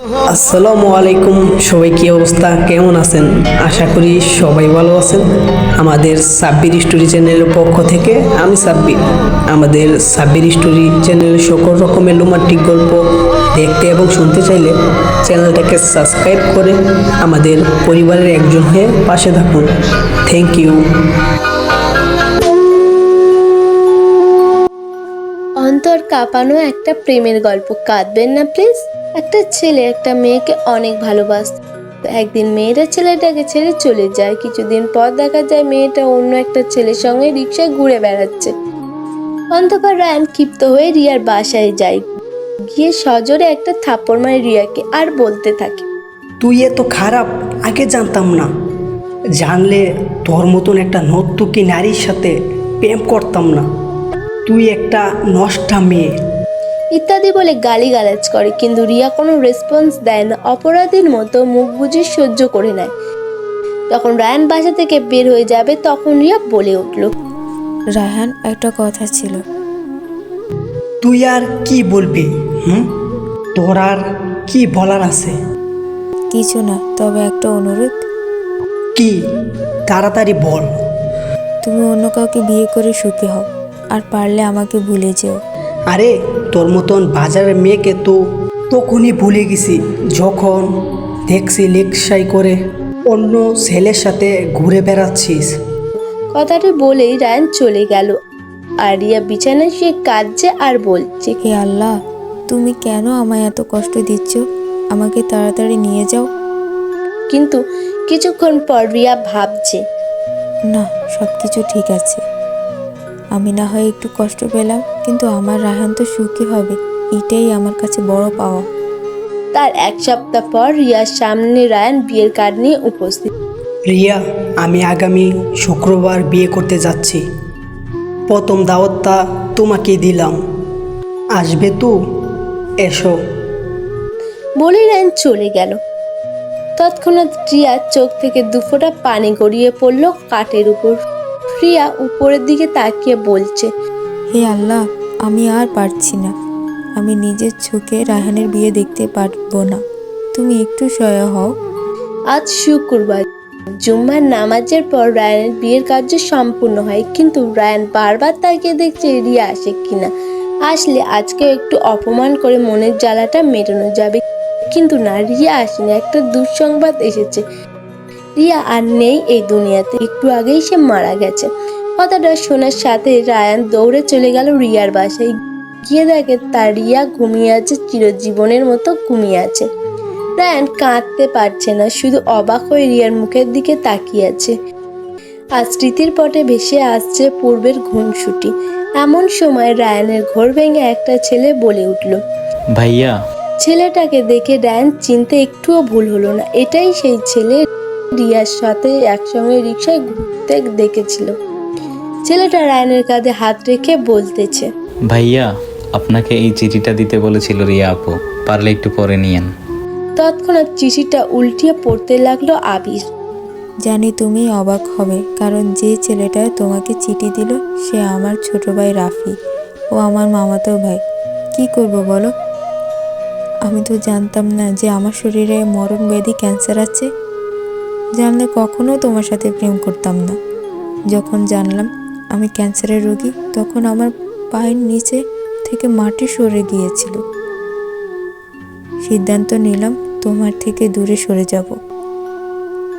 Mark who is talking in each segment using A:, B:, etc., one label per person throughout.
A: আসসালামু আলাইকুম, সবাই কি অবস্থা, কেমন আছেন? আশা করি সবাই ভালো আছেন। আমাদের সাব্বির স্টোরি চ্যানেলের পক্ষ থেকে আমি সাব্বির। আমাদের সাব্বির স্টোরি চ্যানেলে সকল রকমের রোমান্টিক গল্প দেখতে এবং শুনতে চাইলে চ্যানেলটাকে সাবস্ক্রাইব করে আমাদের পরিবারের একজন হয়ে পাশে থাকুন। Thank you.
B: অন্তর কাঁপানো একটা প্রেমের গল্প। কাঁদবেন না প্লিজ। একটা ছেলে একটা মেয়েকে অনেক ভালোবাসত। একদিন মেয়েটা ছেলেটাকে ছেড়ে চলে যায়। কিছুদিন পর দেখা যায় মেয়েটা অন্য একটা ছেলের সঙ্গে রিক্সায় ঘুরে বেড়াচ্ছে। অন্ধকার রায়ান ক্ষিপ্ত হয়ে রিয়ার বাসায় যায়। গিয়ে সজোরে একটা থাপ্পড় মারে রিয়াকে আর বলতে থাকে,
A: তুই এত খারাপ আগে জানতাম না। জানলে তোর মতন একটা নর্তকী নারীর সাথে প্রেম করতাম না। তুই একটা নষ্টা মেয়ে।
B: ইত্যাদি বলে গালিগালাজ করে, কিন্তু রিয়া কোনো রেসপন্স দেয় না। অপরাধীর মতো মুখ বুজে সহ্য করে নেয়। যখন রায়ান বাসা থেকে বের হয়ে যাবে তখন রিয়া বলে উঠল,
C: রায়হান, একটা কথা ছিল।
A: তুই আর কি বলবি? তোর আর কি বলার আছে?
C: কিছু না, তবে একটা অনুরোধ।
A: কি? তাড়াতাড়ি বল।
C: তুমি অন্য কাউকে বিয়ে করে সুখী হও, আর পারলে আমাকে ভুলে যেও।
A: আরে তোর মতন বাজারের মেয়েকে তো তখনই ভুলে গেছি যখন দেখছি লেকসাই করে অন্য ছেলের সাথে ঘুরে বেড়াচ্ছিস।
B: কথাটি বলেই রায়ান চলে গেল। আর রিয়া বিছানায় শুয়ে কাঁদছে আর বলছে,
C: হে আল্লাহ, তুমি কেন আমায় এত কষ্ট দিচ্ছ? আমাকে তাড়াতাড়ি নিয়ে যাও।
B: কিন্তু কিছুক্ষণ পর রিয়া ভাবছে,
C: না, সব কিছু ঠিক আছে। আমি না হয় একটু কষ্ট পেলাম, কিন্তু আমার রায়হান তো সুখী হবে, এটাই আমার কাছে বড় পাওয়া।
B: তার এক সপ্তাহ পর রিয়ার সামনে রায়ান বিয়ের কার্ড নিয়ে উপস্থিত।
A: রিয়া, আমি আগামী শুক্রবার বিয়ে করতে যাচ্ছি। প্রথম দাওয়াতটা তোমাকে দিলাম, আসবে তো? এসো।
B: বলেই রায়ান চলে গেল। তৎক্ষণাৎ রিয়ার চোখ থেকে দুফোঁটা পানি গড়িয়ে পড়ল কাঠের উপর। রিয়া উপরের দিকে তাকিয়ে বলছে,
C: হে আল্লাহ, আমি আর পারছি না। আমি নিজের চোখে রায়হানের বিয়ে দেখতে পারবো না। তুমি একটু সহায় হও।
B: আজ শুক্রবার, জুম্মার নামাজের পর রায়ানের বিয়ের কার্য সম্পূর্ণ হয়। কিন্তু রায়ান বারবার তাকিয়ে দেখছে রিয়া আসে কিনা। আসলে আজকেও একটু অপমান করে মনের জ্বালাটা মেটানো যাবে। কিন্তু না, রিয়া আসেনি। একটা দুঃসংবাদ এসেছে। রিয়া আর নেই এই দুনিয়াতে। একটু আগেই সে মারা গেছে। কথাটা শোনার সাথে রায়ান দৌড়ে চলে গেল রিয়ার বাসায়। গিয়ে দেখে তার রিয়া ঘুমিয়ে আছে, চিরজীবনের মতো ঘুমিয়ে আছে। রায়ান কাঁদতে পারছে না, শুধু অবাক হয়ে রিয়ার মুখের দিকে তাকিয়ে আছে। আর স্মৃতির পটে ভেসে আসছে পূর্বের ঘুমসুটি। এমন সময় রায়ানের ঘোর ভেঙে একটা ছেলে বলে উঠল,
D: ভাইয়া।
B: ছেলেটাকে দেখে রায়ান চিনতে একটুও ভুল হলো না। এটাই সেই ছেলে রিয়ার সাথে একসঙ্গে রিকশায় ঘুরতে দেখেছিল। ছেলেটা রায়ানের কাঁধে হাত রেখে বলতেছে,
D: ভাইয়া, আপনাকে এই চিঠিটা দিতে বলেছিল রিয়া আপু, পারলে একটু পরে নিয়েন।
B: তৎক্ষণাৎ চিঠিটা উল্টিয়ে পড়তে লাগলো আবির।
C: জানি তুমি অবাক হবে, কারণ যে ছেলেটা তোমাকে চিঠি দিল সে আমার ছোট ভাই রাফি। ও আমার মামাতো ভাই। কি করব বলো? আমি তো জানতাম না যে আমার শরীরে মরণ ব্যাধি ক্যান্সার আছে। জানলে কখনো তোমার সাথে প্রেম করতাম না। যখন জানলাম আমি ক্যান্সারের রোগী, তখন আমার পায়ের নিচে থেকে মাটি সরে গিয়েছিল। সিদ্ধান্ত নিলাম তোমার থেকে দূরে সরে যাব,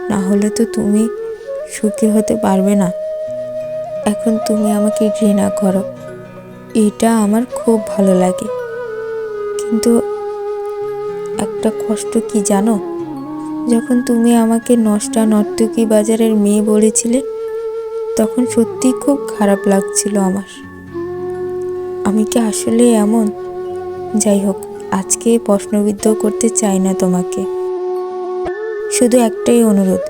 C: না হলে তো তুমি সুখী হতে পারবে না। এখন তুমি আমাকে ঘৃণা করো, এটা আমার খুব ভালো লাগে। কিন্তু একটা কষ্ট কি জানো? যখন তুমি আমাকে নষ্টা নর্তকী বাজারের মেয়ে বলেছিলে, তখন সত্যি খুব খারাপ লাগছিল আমার। আমি কি আসলে এমন? যাই হোক, আজকে প্রশ্নবিদ্ধ করতে চাই না তোমাকে। শুধু একটাই অনুরোধ,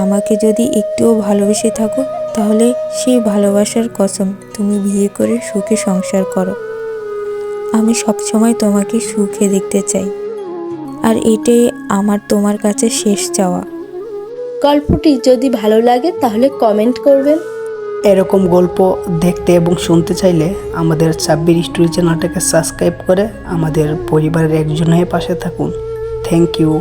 C: আমাকে যদি একটুও ভালোবেসে থাকো তাহলে সেই ভালোবাসার কসম তুমি বিয়ে করে সুখে সংসার করো। আমি সবসময় তোমাকে সুখে দেখতে চাই, আর এটাই আমার তোমার কাছে শেষ চাওয়া।
B: গল্পটি যদি ভালো লাগে তাহলে কমেন্ট করবেন।
A: এরকম গল্প দেখতে এবং শুনতে চাইলে আমাদের সাব্বির স্টোরি চ্যানেলটাকে সাবস্ক্রাইব করে আমাদের পরিবারের একজন হয়ে পাশে থাকুন। Thank you.